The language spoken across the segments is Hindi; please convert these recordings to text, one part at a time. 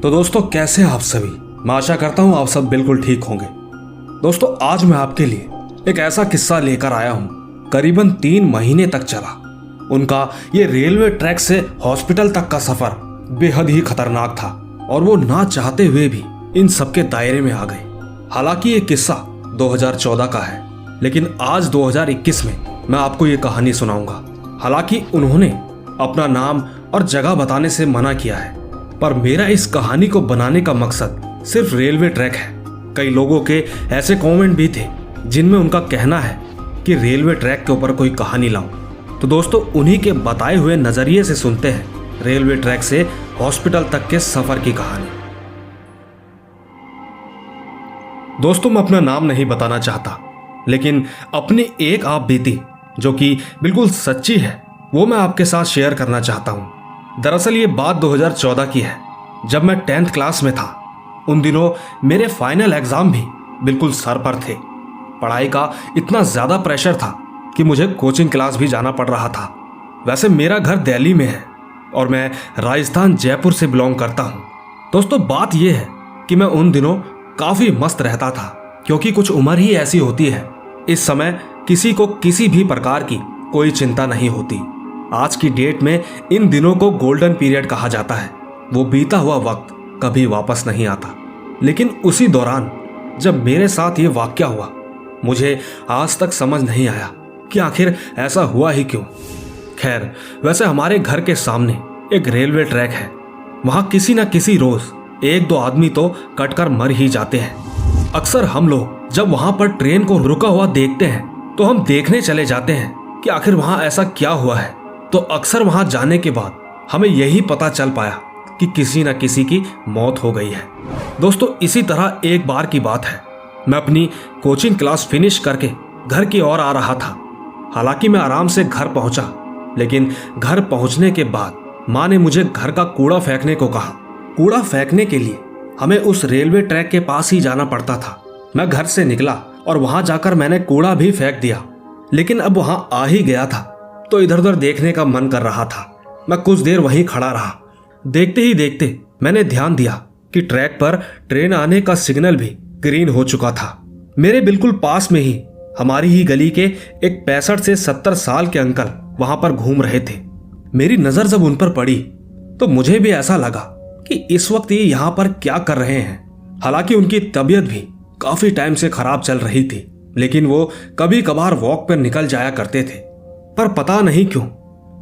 तो दोस्तों कैसे हैं आप सभी। मैं आशा करता हूं आप सब बिल्कुल ठीक होंगे। दोस्तों आज मैं आपके लिए एक ऐसा किस्सा लेकर आया हूं, करीबन 3 महीने तक चला। उनका ये रेलवे ट्रैक से हॉस्पिटल तक का सफर बेहद ही खतरनाक था और वो ना चाहते हुए भी इन सबके दायरे में आ गए। हालांकि ये किस्सा 2014 का है, लेकिन आज 2021 में मैं आपको ये कहानी सुनाऊंगा। हालांकि उन्होंने अपना नाम और जगह बताने से मना किया है, पर मेरा इस कहानी को बनाने का मकसद सिर्फ रेलवे ट्रैक है। कई लोगों के ऐसे कमेंट भी थे जिनमें उनका कहना है कि रेलवे ट्रैक के ऊपर कोई कहानी लाऊं। तो दोस्तों उन्हीं के बताए हुए नजरिए से सुनते हैं रेलवे ट्रैक से हॉस्पिटल तक के सफर की कहानी। दोस्तों मैं अपना नाम नहीं बताना चाहता, लेकिन अपनी एक आप बीती जो कि बिल्कुल सच्ची है वो मैं आपके साथ शेयर करना चाहता हूं। दरअसल ये बात 2014 की है, जब मैं 10th क्लास में था। उन दिनों मेरे फाइनल एग्जाम भी बिल्कुल सर पर थे। पढ़ाई का इतना ज्यादा प्रेशर था कि मुझे कोचिंग क्लास भी जाना पड़ रहा था। वैसे मेरा घर दिल्ली में है और मैं राजस्थान जयपुर से बिलोंग करता हूं। दोस्तों बात यह है कि मैं उन दिनों काफी मस्त रहता था, क्योंकि कुछ उम्र ही ऐसी होती है। इस समय किसी को किसी भी प्रकार की कोई चिंता नहीं होती। आज की डेट में इन दिनों को गोल्डन पीरियड कहा जाता है। वो बीता हुआ वक्त कभी वापस नहीं आता। लेकिन उसी दौरान जब मेरे साथ ये वाकया हुआ, मुझे आज तक समझ नहीं आया कि आखिर ऐसा हुआ ही क्यों। खैर, वैसे हमारे घर के सामने एक रेलवे ट्रैक है। वहां किसी न किसी रोज 1-2 आदमी तो कटकर मर ही जाते हैं। अक्सर हम लोग जब वहां पर ट्रेन को रुका हुआ देखते हैं तो हम देखने चले जाते हैं कि आखिर वहां ऐसा क्या हुआ है। तो अक्सर वहां जाने के बाद हमें यही पता चल पाया कि किसी न किसी की मौत हो गई है। दोस्तों इसी तरह एक बार की बात है, मैं अपनी कोचिंग क्लास फिनिश करके घर की ओर आ रहा था। हालांकि मैं आराम से घर पहुंचा, लेकिन घर पहुंचने के बाद माँ ने मुझे घर का कूड़ा फेंकने को कहा। कूड़ा फेंकने के लिए हमें उस रेलवे ट्रैक के पास ही जाना पड़ता था। मैं घर से निकला और वहां जाकर मैंने कूड़ा भी फेंक दिया। लेकिन अब वहां आ ही गया था तो इधर उधर देखने का मन कर रहा था। मैं कुछ देर वहीं खड़ा रहा। देखते ही देखते मैंने ध्यान दिया कि ट्रैक पर ट्रेन आने का सिग्नल भी ग्रीन हो चुका था। मेरे बिल्कुल पास में ही हमारी ही गली के एक 65 से 70 साल के अंकल वहां पर घूम रहे थे। मेरी नजर जब उन पर पड़ी तो मुझे भी ऐसा लगा कि इस वक्त ये यहाँ पर क्या कर रहे हैं। हालांकि उनकी तबीयत भी काफी टाइम से खराब चल रही थी, लेकिन वो कभी कभार वॉक पर निकल जाया करते थे। पर पता नहीं क्यों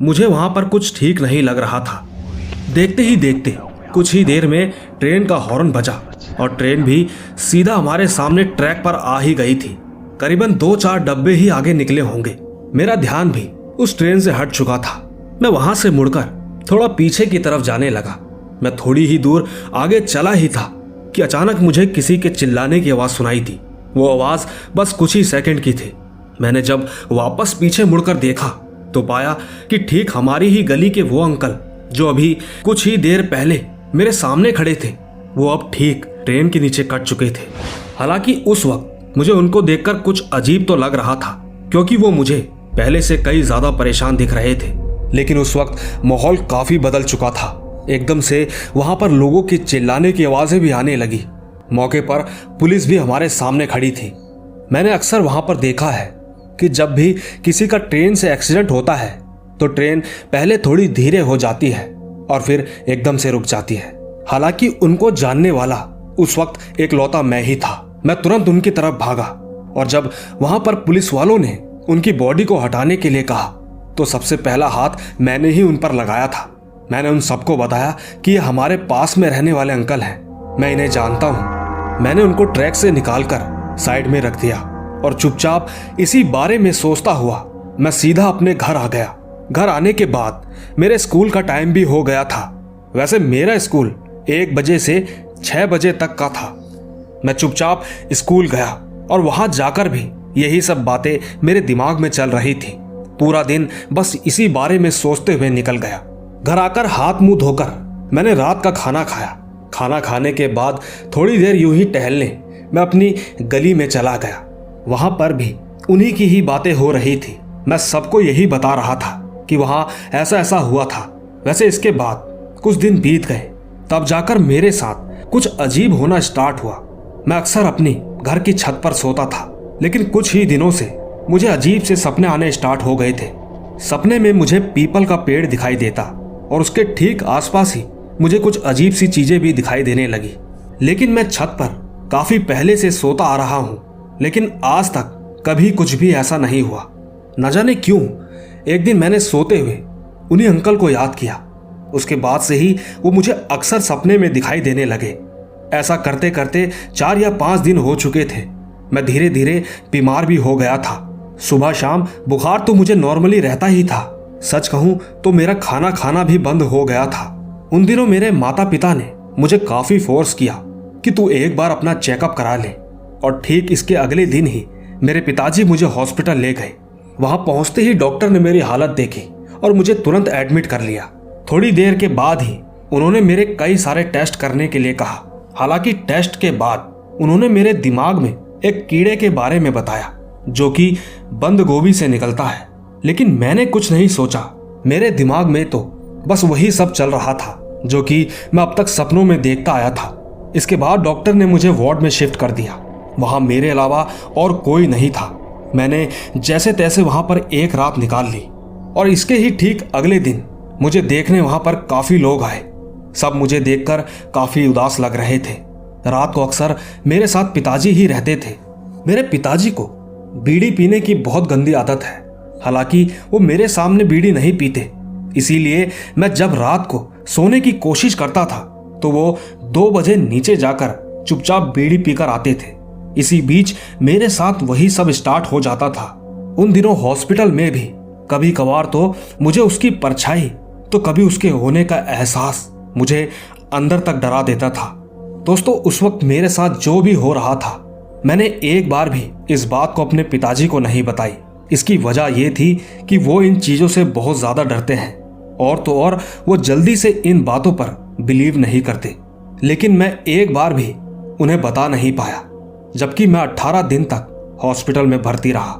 मुझे वहां पर कुछ ठीक नहीं लग रहा था। देखते ही देखते कुछ ही देर में ट्रेन का हॉर्न बजा और ट्रेन भी सीधा हमारे सामने ट्रैक पर आ ही गई थी। करीबन 2-4 डब्बे ही आगे निकले होंगे। मेरा ध्यान भी उस ट्रेन से हट चुका था। मैं वहां से मुड़कर थोड़ा पीछे की तरफ जाने लगा। मैं थोड़ी ही दूर आगे चला ही था कि अचानक मुझे किसी के चिल्लाने की आवाज सुनाई दी। वो आवाज बस कुछ ही सेकंड की थी। मैंने जब वापस पीछे मुड़कर देखा तो पाया कि ठीक हमारी ही गली के वो अंकल जो अभी कुछ ही देर पहले मेरे सामने खड़े थे, वो अब ठीक ट्रेन के नीचे कट चुके थे। हालांकि उस वक्त मुझे उनको देखकर कुछ अजीब तो लग रहा था, क्योंकि वो मुझे पहले से कई ज्यादा परेशान दिख रहे थे। लेकिन उस वक्त माहौल काफी बदल चुका था। एकदम से वहां पर लोगों की चिल्लाने की आवाजें भी आने लगी। मौके पर पुलिस भी हमारे सामने खड़ी थी। मैंने अक्सर वहां पर देखा है कि जब भी किसी का ट्रेन से एक्सीडेंट होता है तो ट्रेन पहले थोड़ी धीरे हो जाती है और फिर एकदम से रुक जाती है। हालांकि उनको जानने वाला उस वक्त एक लौता मैं ही था। मैं तुरंत उनकी तरफ भागा और जब वहां पर पुलिस वालों ने उनकी बॉडी को हटाने के लिए कहा तो सबसे पहला हाथ मैंने ही उन पर लगाया था। मैंने उन सबको बताया कि ये हमारे पास में रहने वाले अंकल हैं, मैं इन्हें जानता हूं। मैंने उनको ट्रैक से निकालकर साइड में रख दिया और चुपचाप इसी बारे में सोचता हुआ मैं सीधा अपने घर आ गया। घर आने के बाद मेरे स्कूल का टाइम भी हो गया था। वैसे मेरा स्कूल 1 बजे से 6 बजे तक का था। मैं चुपचाप स्कूल गया और वहां जाकर भी यही सब बातें मेरे दिमाग में चल रही थी। पूरा दिन बस इसी बारे में सोचते हुए निकल गया। घर आकर हाथ मुंह धोकर मैंने रात का खाना खाया। खाना खाने के बाद थोड़ी देर यूं ही टहलने मैं अपनी गली में चला गया। वहां पर भी उन्हीं की ही बातें हो रही थी। मैं सबको यही बता रहा था कि वहां ऐसा ऐसा हुआ था। वैसे इसके बाद कुछ दिन बीत गए तब जाकर मेरे साथ कुछ अजीब होना स्टार्ट हुआ। मैं अक्सर अपनी घर की छत पर सोता था, लेकिन कुछ ही दिनों से मुझे अजीब से सपने आने स्टार्ट हो गए थे। सपने में मुझे पीपल का पेड़ दिखाई देता और उसके ठीक आसपास ही मुझे कुछ अजीब सी चीजें भी दिखाई देने लगी। लेकिन मैं छत पर काफी पहले से सोता आ रहा हूं, लेकिन आज तक कभी कुछ भी ऐसा नहीं हुआ। न जाने क्यों एक दिन मैंने सोते हुए उन्हीं अंकल को याद किया। उसके बाद से ही वो मुझे अक्सर सपने में दिखाई देने लगे। ऐसा करते करते 4 या 5 दिन हो चुके थे। मैं धीरे धीरे बीमार भी हो गया था। सुबह शाम बुखार तो मुझे नॉर्मली रहता ही था। सच कहूं तो मेरा खाना खाना भी बंद हो गया था। उन दिनों मेरे माता पिता ने मुझे काफी फोर्स किया कि तू एक बार अपना चेकअप करा ले, और ठीक इसके अगले दिन ही मेरे पिताजी मुझे हॉस्पिटल ले गए। वहां पहुंचते ही डॉक्टर ने मेरी हालत देखी और मुझे तुरंत एडमिट कर लिया। थोड़ी देर के बाद ही उन्होंने मेरे कई सारे टेस्ट करने के लिए कहा। हालांकि टेस्ट के बाद उन्होंने मेरे दिमाग में एक कीड़े के बारे में बताया जो कि बंद गोभी से निकलता है। लेकिन मैंने कुछ नहीं सोचा। मेरे दिमाग में तो बस वही सब चल रहा था जो कि मैं अब तक सपनों में देखता आया था। इसके बाद डॉक्टर ने मुझे वार्ड में शिफ्ट कर दिया। वहां मेरे अलावा और कोई नहीं था। मैंने जैसे तैसे वहां पर एक रात निकाल ली, और इसके ही ठीक अगले दिन मुझे देखने वहां पर काफी लोग आए। सब मुझे देखकर काफी उदास लग रहे थे। रात को अक्सर मेरे साथ पिताजी ही रहते थे। मेरे पिताजी को बीड़ी पीने की बहुत गंदी आदत है। हालांकि वो मेरे सामने बीड़ी नहीं पीते, इसीलिए मैं जब रात को सोने की कोशिश करता था तो वो 2 बजे नीचे जाकर चुपचाप बीड़ी पीकर आते थे। इसी बीच मेरे साथ वही सब स्टार्ट हो जाता था। उन दिनों हॉस्पिटल में भी कभी कभार तो मुझे उसकी परछाई तो कभी उसके होने का एहसास मुझे अंदर तक डरा देता था। दोस्तों, उस वक्त मेरे साथ जो भी हो रहा था, मैंने एक बार भी इस बात को अपने पिताजी को नहीं बताई। इसकी वजह यह थी कि वो इन चीजों से बहुत ज्यादा डरते हैं, और तो और वो जल्दी से इन बातों पर बिलीव नहीं करते। लेकिन मैं एक बार भी उन्हें बता नहीं पाया, जबकि मैं 18 दिन तक हॉस्पिटल में भर्ती रहा।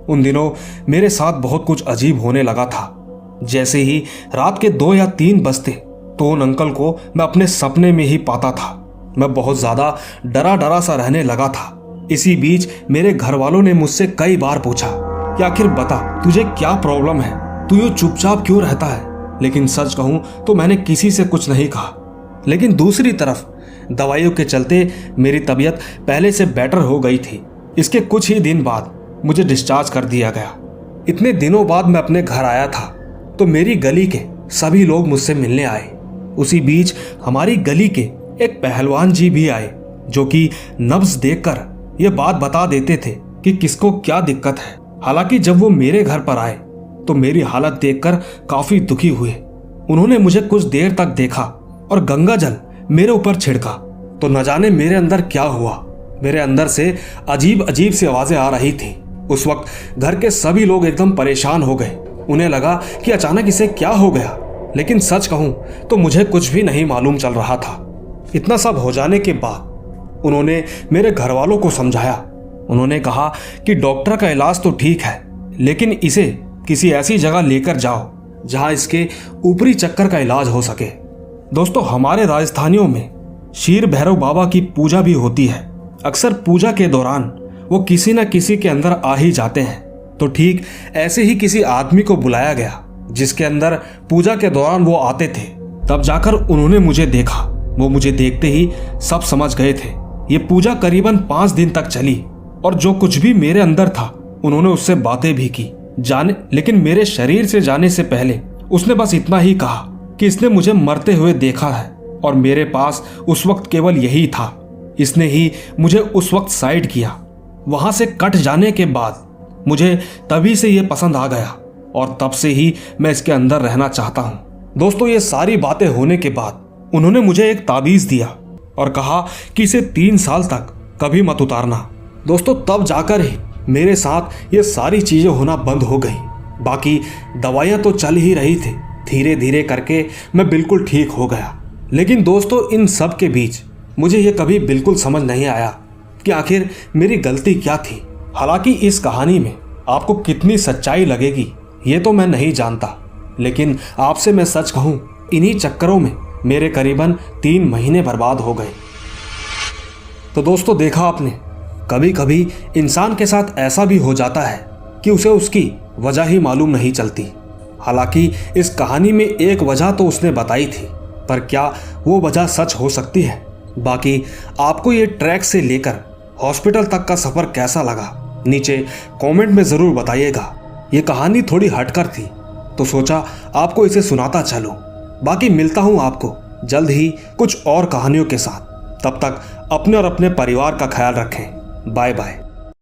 उन दिनों मेरे साथ बहुत कुछ अजीब होने लगा था। जैसे ही रात के 2 या 3 बजते तो उन अंकल को मैं अपने सपने में ही पाता था। मैं बहुत ज्यादा डरा डरा सा रहने लगा था। इसी बीच मेरे घर वालों ने मुझसे कई बार पूछा कि आखिर बता, तुझे क्या प्रॉब्लम है, तू यूं चुपचाप क्यों रहता है। लेकिन सच कहूं तो मैंने किसी से कुछ नहीं कहा। लेकिन दूसरी तरफ दवाइयों के चलते मेरी तबीयत पहले से बेटर हो गई थी। इसके कुछ ही दिन बाद मुझे डिस्चार्ज कर दिया गया। इतने दिनों बाद मैं अपने घर आया था तो मेरी गली के सभी लोग मुझसे मिलने आए। उसी बीच हमारी गली के एक पहलवान जी भी आए, जो कि नब्ज देखकर ये बात बता देते थे कि किसको क्या दिक्कत है। हालांकि जब वो मेरे घर पर आए तो मेरी हालत देखकर काफी दुखी हुए। उन्होंने मुझे कुछ देर तक देखा और गंगा जल मेरे ऊपर छिड़का तो न जाने मेरे अंदर क्या हुआ। मेरे अंदर से अजीब अजीब सी आवाजें आ रही थी। उस वक्त घर के सभी लोग एकदम परेशान हो गए। उन्हें लगा कि अचानक इसे क्या हो गया। लेकिन सच कहूं तो मुझे कुछ भी नहीं मालूम चल रहा था। इतना सब हो जाने के बाद उन्होंने मेरे घर वालों को समझाया। उन्होंने कहा कि डॉक्टर का इलाज तो ठीक है, लेकिन इसे किसी ऐसी जगह लेकर जाओ जहां इसके ऊपरी चक्कर का इलाज हो सके। दोस्तों, हमारे राजस्थानियों में शीर भैरव बाबा की पूजा भी होती है। अक्सर पूजा के दौरान वो किसी न किसी के अंदर आ ही जाते हैं। तो ठीक ऐसे ही किसी आदमी को बुलाया गया जिसके अंदर पूजा के दौरान वो आते थे। तब जाकर उन्होंने मुझे देखा। वो मुझे देखते ही सब समझ गए थे। ये पूजा करीबन 5 दिन तक चली और जो कुछ भी मेरे अंदर था उन्होंने उससे बातें भी की लेकिन मेरे शरीर से जाने से पहले उसने बस इतना ही कहा कि इसने मुझे मरते हुए देखा है और मेरे पास उस वक्त केवल यही था। इसने ही मुझे उस वक्त साइड किया। वहां से कट जाने के बाद मुझे तभी से ये पसंद आ गया और तब से ही मैं इसके अंदर रहना चाहता हूँ। दोस्तों, ये सारी बातें होने के बाद उन्होंने मुझे एक ताबीज दिया और कहा कि इसे 3 साल तक कभी मत उतारना। दोस्तों, तब जाकर ही मेरे साथ ये सारी चीजें होना बंद हो गई। बाकी दवाइयां तो चल ही रही थी। धीरे धीरे करके मैं बिल्कुल ठीक हो गया। लेकिन दोस्तों, इन सब के बीच मुझे ये कभी बिल्कुल समझ नहीं आया कि आखिर मेरी गलती क्या थी। हालांकि इस कहानी में आपको कितनी सच्चाई लगेगी ये तो मैं नहीं जानता, लेकिन आपसे मैं सच कहूं, इन्हीं चक्करों में मेरे करीबन 3 महीने बर्बाद हो गए। तो दोस्तों, देखा आपने, कभी कभी इंसान के साथ ऐसा भी हो जाता है कि उसे उसकी वजह ही मालूम नहीं चलती। हालांकि इस कहानी में एक वजह तो उसने बताई थी, पर क्या वो वजह सच हो सकती है? बाकी आपको ये ट्रैक से लेकर हॉस्पिटल तक का सफर कैसा लगा, नीचे कमेंट में जरूर बताइएगा। ये कहानी थोड़ी हटकर थी तो सोचा आपको इसे सुनाता चलूं। बाकी मिलता हूं आपको जल्द ही कुछ और कहानियों के साथ। तब तक अपने और अपने परिवार का ख्याल रखें। Bye bye.